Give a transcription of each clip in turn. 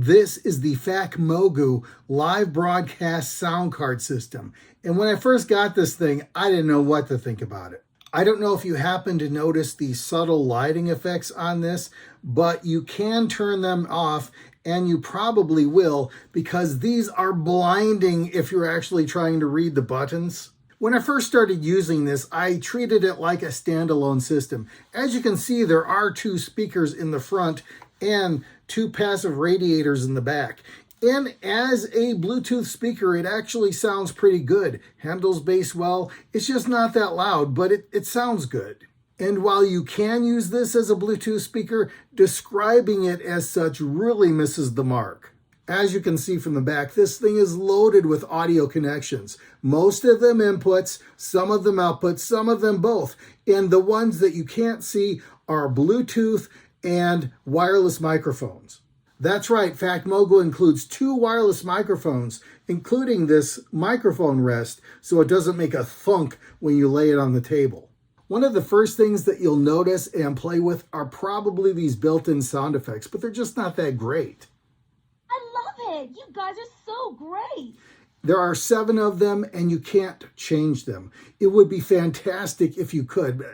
This is the Facmogu live broadcast sound card system. And when I first got this thing, I didn't know what to think about it. I don't know if you happen to notice the subtle lighting effects on this, but you can turn them off, and you probably will, because these are blinding if you're actually trying to read the buttons. When I first started using this, I treated it like a standalone system. As you can see, there are two speakers in the front and two passive radiators in the back. And as a Bluetooth speaker, it actually sounds pretty good. Handles bass well. It's just not that loud, but it sounds good. And while you can use this as a Bluetooth speaker, describing it as such really misses the mark. As you can see from the back, this thing is loaded with audio connections. Most of them inputs, some of them outputs, some of them both. And the ones that you can't see are Bluetooth and wireless microphones. That's right, Facmogu includes two wireless microphones, including this microphone rest, so it doesn't make a thunk when you lay it on the table. One of the first things that you'll notice and play with are probably these built-in sound effects, but they're just not that great. You guys are so great. There are 7 of them, and you can't change them. It would be fantastic if you could,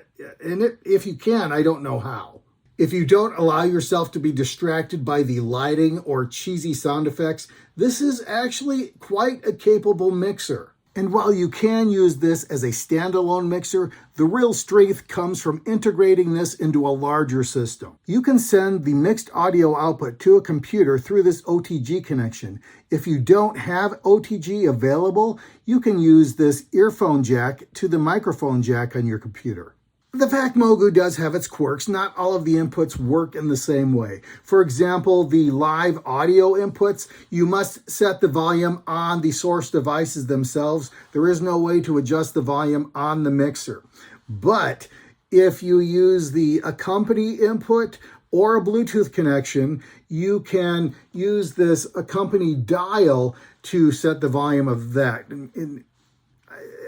and if you can, I don't know how. If you don't allow yourself to be distracted by the lighting or cheesy sound effects, this is actually quite a capable mixer. And while you can use this as a standalone mixer, the real strength comes from integrating this into a larger system. You can send the mixed audio output to a computer through this OTG connection. If you don't have OTG available, you can use this earphone jack to the microphone jack on your computer. The Facmogu does have its quirks. Not all of the inputs work in the same way. For example, the live audio inputs, you must set the volume on the source devices themselves. There is no way to adjust the volume on the mixer. But if you use the accompany input or a Bluetooth connection, you can use this accompany dial to set the volume of that.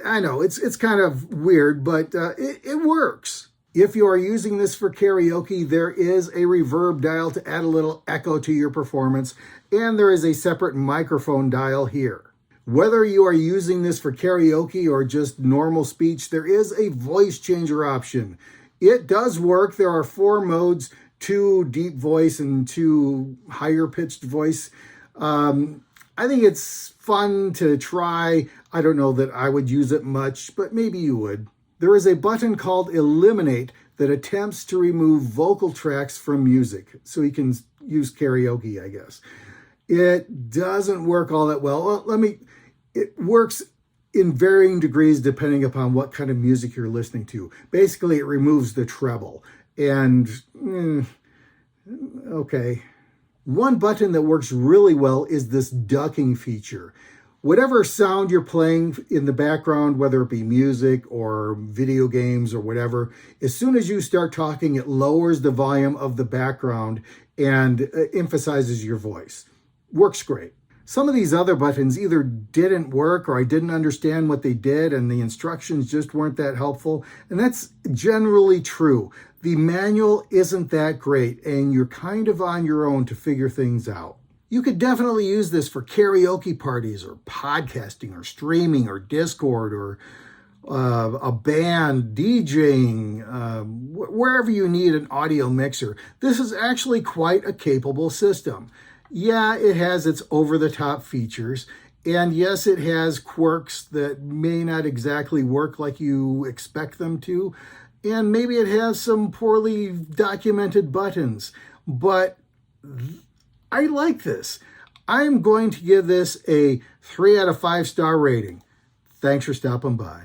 I know, it's kind of weird, but it works. If you are using this for karaoke, there is a reverb dial to add a little echo to your performance, and there is a separate microphone dial here. Whether you are using this for karaoke or just normal speech, there is a voice changer option. It does work. There are 4 modes, 2 deep voice and 2 higher pitched voice. I think it's fun to try. I don't know that I would use it much, but maybe you would. There is a button called Eliminate that attempts to remove vocal tracks from music, so you can use karaoke, I guess. It doesn't work all that well. It works in varying degrees depending upon what kind of music you're listening to. Basically, it removes the treble. And, okay. One button that works really well is this ducking feature. Whatever sound you're playing in the background, whether it be music or video games or whatever, as soon as you start talking, it lowers the volume of the background and emphasizes your voice. Works great. Some of these other buttons either didn't work or I didn't understand what they did and the instructions just weren't that helpful. And that's generally true. The manual isn't that great and you're kind of on your own to figure things out. You could definitely use this for karaoke parties or podcasting or streaming or Discord or a band, DJing, wherever you need an audio mixer. This is actually quite a capable system. Yeah, it has its over-the-top features, and yes, it has quirks that may not exactly work like you expect them to, and maybe it has some poorly documented buttons, but I like this. I'm going to give this a 3 out of 5 star rating. Thanks for stopping by.